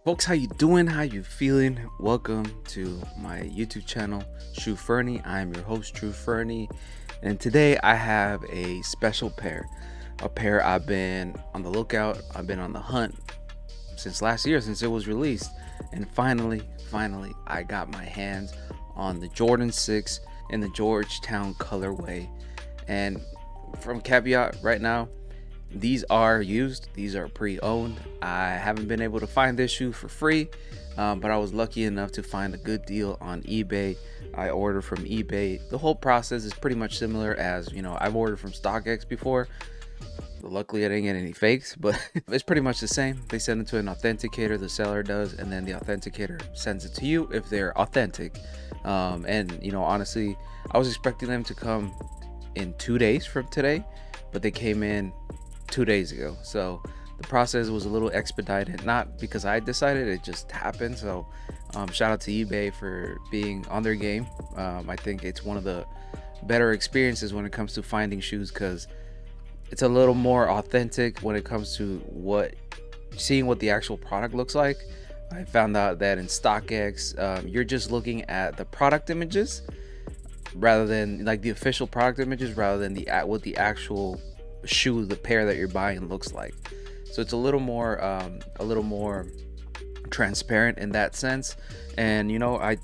Folks, how you doing? How you feeling? Welcome to my YouTube channel, True Fernie. I am your host, True Fernie, and today I have a special pair. A pair I've been on the lookout, I've been on the hunt since last year, since it was released, and finally, I got my hands on the Jordan 6 in the Georgetown colorway. And from caveat right now, these are used, these are pre-owned. I haven't been able to find this shoe for free, but I was lucky enough to find a good deal on eBay. I ordered from eBay. The whole process is pretty much similar as, I've ordered from StockX before. Luckily I didn't get any fakes, but it's pretty much the same. They send it to an authenticator, the seller does, and then the authenticator sends it to you if they're authentic. Honestly, I was expecting them to come in 2 days from today, but they came in 2 days ago. So the process was a little expedited, not because I decided, it just happened. So shout out to eBay for being on their game. I think it's one of the better experiences when it comes to finding shoes, because it's a little more authentic when it comes to seeing what the actual product looks like. I found out that in StockX, you're just looking at the product images rather than like the official product images, rather than what the actual shoe, the pair that you're buying looks like. So it's a little more transparent in that sense. And I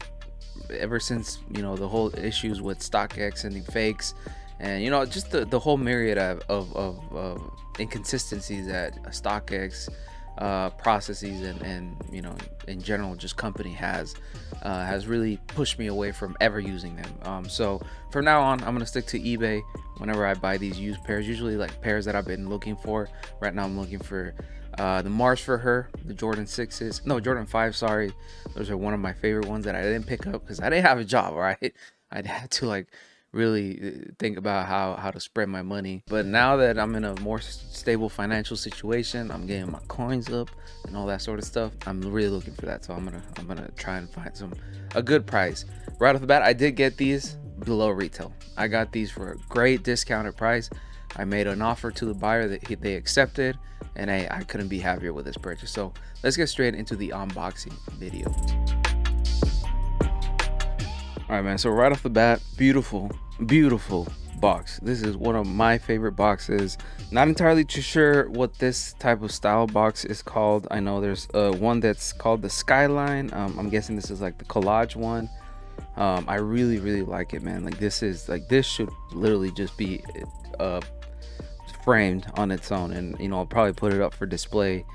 ever since the whole issues with StockX sending fakes, and just the whole myriad of inconsistencies that StockX processes and in general just company has really pushed me away from ever using them. So from now on, I'm gonna stick to eBay whenever I buy these used pairs, usually like pairs that I've been looking for. Right now I'm looking for the Mars for her, the Jordan 6s, no, Jordan 5, sorry. Those are one of my favorite ones that I didn't pick up because I didn't have a job, right? I'd had to really think about how to spread my money. But now that I'm in a more stable financial situation, I'm getting my coins up and all that sort of stuff, I'm really looking for that. So I'm gonna try and find a good price. Right off the bat, I did get these below retail. I got these for a great discounted price. I made an offer to the buyer that they accepted, and I couldn't be happier with this purchase. So let's get straight into the unboxing video. All right, man, so right off the bat, beautiful box. This is one of my favorite boxes. Not entirely too sure what this type of style box is called. I know there's one that's called the Skyline. I'm guessing this is like the collage one. I really like it, man. This should literally just be framed on its own, and I'll probably put it up for display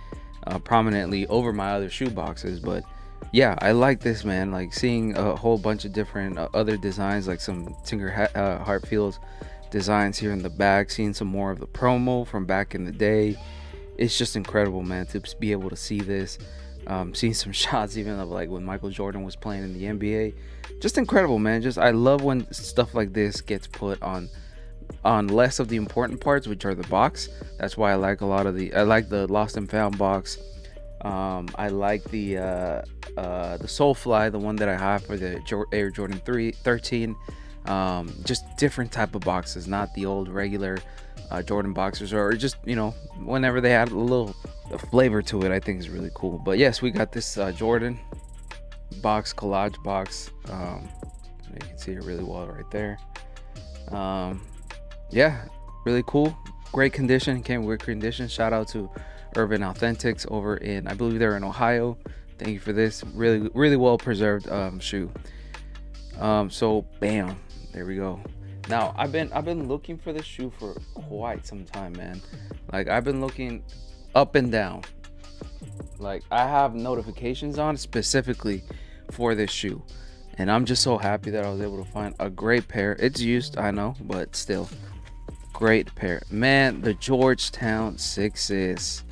prominently over my other shoe boxes. But yeah, I like this, man. Like seeing a whole bunch of different other designs, like some Tinker Hatfield's designs here in the back, seeing some more of the promo from back in the day. It's just incredible, man, to be able to see this. Seeing some shots even of like when Michael Jordan was playing in the NBA. Just incredible, man. I love when stuff like this gets put on less of the important parts, which are the box. That's why I like the Lost and Found box. I like the Soulfly, the one that I have for the Air Jordan 13. Just different type of boxes, not the old regular Jordan boxers, or just whenever they had a little flavor to it. I think is really cool. But yes, we got this Jordan box, collage box. You can see it really well right there. Yeah, really cool, great condition, came with condition. Shout out to Urban Authentics over in, I believe they're in Ohio. Thank you for this really well preserved shoe. So bam, there we go. Now I've been looking for this shoe for quite some time, man. Like I've been looking up and down. Like I have notifications on specifically for this shoe, and I'm just so happy that I was able to find a great pair. It's used, I know, but still great pair, man. The Georgetown 6s.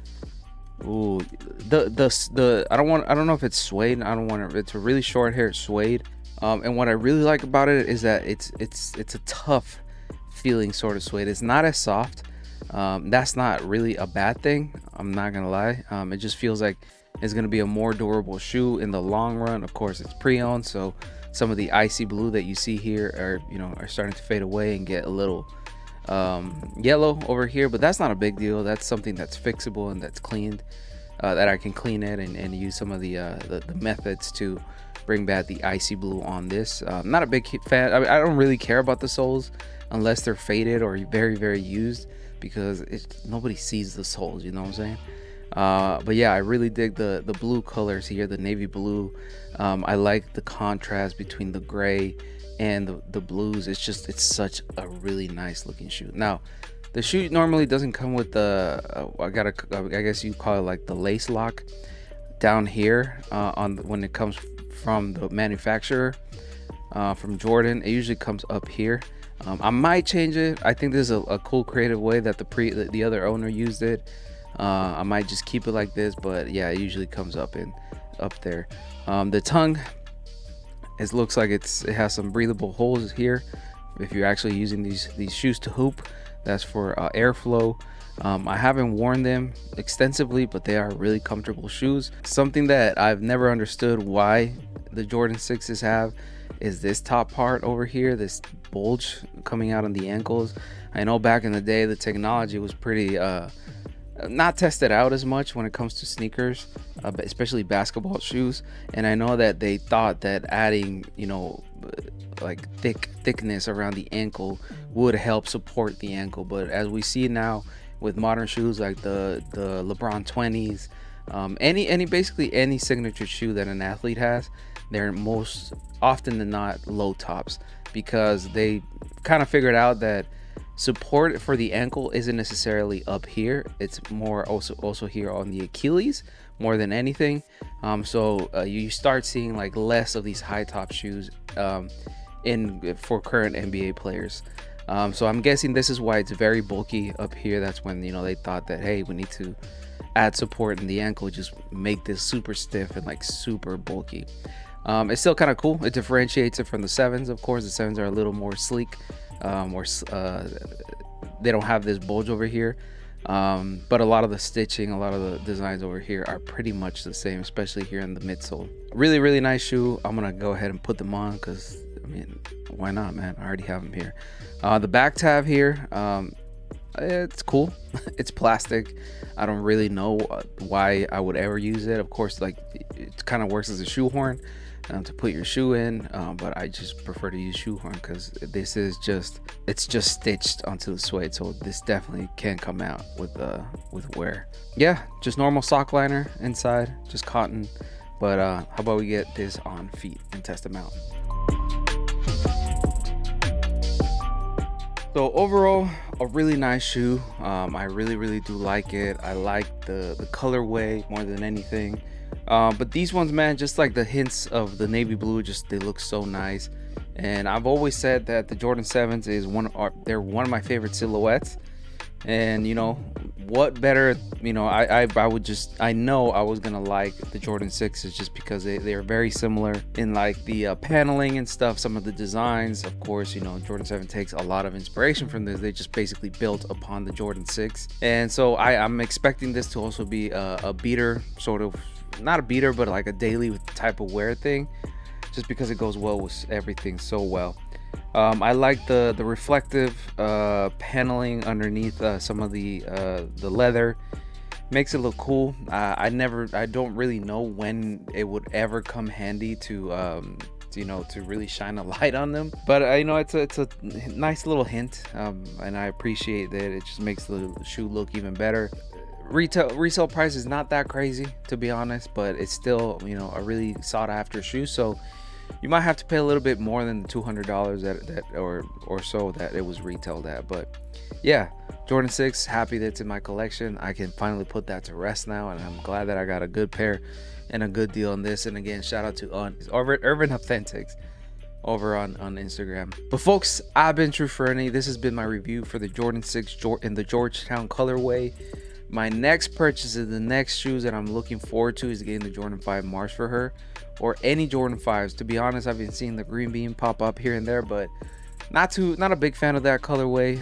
Ooh, I don't know if it's suede. It's a really short hair suede. And what I really like about it is that it's a tough feeling sort of suede. It's not as soft. That's not really a bad thing, I'm not gonna lie. It just feels like it's gonna be a more durable shoe in the long run. Of course, it's pre-owned, so some of the icy blue that you see here are starting to fade away and get a little yellow over here, but that's not a big deal. That's something that's fixable and that's cleaned. that I can clean it and use some of the methods to bring back the icy blue on this. Not a big fan. I don't really care about the soles unless they're faded or very used, because nobody sees the soles, you know what I'm saying? But yeah, I really dig the blue colors here, the navy blue. I like the contrast between the gray and the blues. It's such a really nice looking shoe. Now the shoe normally doesn't come with the I guess you call it like the lace lock down here when it comes from the manufacturer. From Jordan, it usually comes up here. I might change it. I think this is a cool creative way that the other owner used it. I might just keep it like this, but yeah, it usually comes up there. The tongue, it looks like it has some breathable holes here if you're actually using these shoes to hoop. That's for airflow. I haven't worn them extensively, but they are really comfortable shoes. Something that I've never understood why the Jordan 6s have is this top part over here, this bulge coming out on the ankles. I know back in the day the technology was pretty not tested out as much when it comes to sneakers, especially basketball shoes, and I know that they thought that adding, you know, like thickness around the ankle would help support the ankle. But as we see now with modern shoes like the LeBron 20s, basically any signature shoe that an athlete has, they're most often than not low tops, because they kind of figured out that support for the ankle isn't necessarily up here. It's more also here on the Achilles more than anything. So you start seeing like less of these high top shoes for current NBA players. So I'm guessing this is why it's very bulky up here. That's when, you know, they thought that, hey, we need to add support in the ankle, just make this super stiff and like super bulky. It's still kind of cool. It differentiates it from the 7s. Of course, the 7s are a little more sleek, they don't have this bulge over here, but a lot of the stitching, a lot of the designs over here are pretty much the same, especially here in the midsole. Really nice shoe. I'm gonna go ahead and put them on because, I mean, why not, man? I already have them here. The back tab here, it's cool. It's plastic. I don't really know why I would ever use it. Of course, like, it kind of works as a shoehorn to put your shoe in, but I just prefer to use shoehorn because this is it's just stitched onto the suede, so this definitely can come out with wear. Yeah, just normal sock liner inside, just cotton. But how about we get this on feet and test them out. So overall, a really nice shoe. I really do like it. I like the colorway more than anything. But these ones, man, just like the hints of the navy blue, just they look so nice. And I've always said that the Jordan 7s they're one of my favorite silhouettes. And you know what better, you know, I know I was gonna like the Jordan 6s just because they're very similar in like the paneling and stuff, some of the designs. Of course, you know, Jordan 7 takes a lot of inspiration from this. They just basically built upon the Jordan 6, and so I'm expecting this to also be a beater, sort of, not a beater, but like a daily type of wear thing, just because it goes well with everything so well. I like the reflective paneling underneath some of the leather. Makes it look cool. I don't really know when it would ever come handy to you know, to really shine a light on them, but you know, it's a nice little hint, and I appreciate that. It just makes the shoe look even better. Resale price is not that crazy, to be honest, but it's still, you know, a really sought after shoe. So you might have to pay a little bit more than the $200 that or so that it was retailed at. But yeah, Jordan 6, happy that it's in my collection. I can finally put that to rest now, and I'm glad that I got a good pair and a good deal on this. And again, shout out to Urban Authentics over on Instagram. But folks, I've been True Fernie. This has been my review for the Jordan 6 in the Georgetown colorway. My next purchase is the next shoes that I'm looking forward to is getting the Jordan 5 Mars for her, or any Jordan 5s. To be honest, I've been seeing the green bean pop up here and there, but not a big fan of that colorway.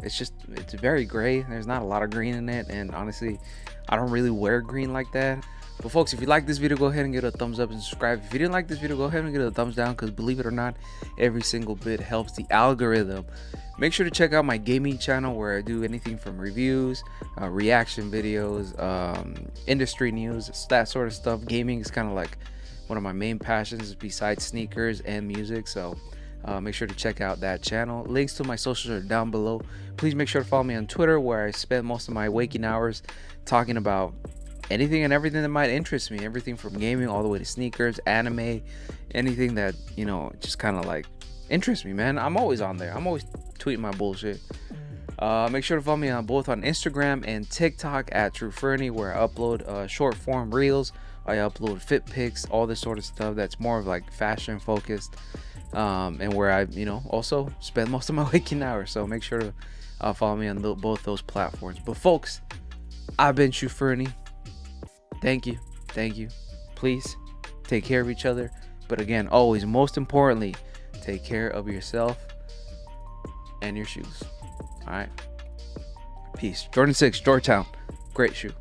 It's very gray. There's not a lot of green in it, and honestly, I don't really wear green like that. But folks, if you like this video, go ahead and give it a thumbs up and subscribe. If you didn't like this video, go ahead and give it a thumbs down, because believe it or not, every single bit helps the algorithm. Make sure to check out my gaming channel, where I do anything from reviews, reaction videos, industry news, that sort of stuff. Gaming is kind of like one of my main passions besides sneakers and music. So make sure to check out that channel. Links to my socials are down below. Please make sure to follow me on Twitter, where I spend most of my waking hours talking about anything and everything that might interest me. Everything from gaming all the way to sneakers, anime, anything that, you know, just kind of like interests me, man. I'm always on there. I'm always tweeting my bullshit. Make sure to follow me on both on Instagram and TikTok at TrueFernie, where I upload short form reels. I upload fit pics, all this sort of stuff that's more of like fashion focused, and where I, you know, also spend most of my waking hours. So make sure to follow me on both those platforms. But folks, I've been TrueFernie. Thank you. Please take care of each other. But again, always, most importantly, take care of yourself and your shoes. All right. Peace. Jordan 6, Georgetown. Great shoe.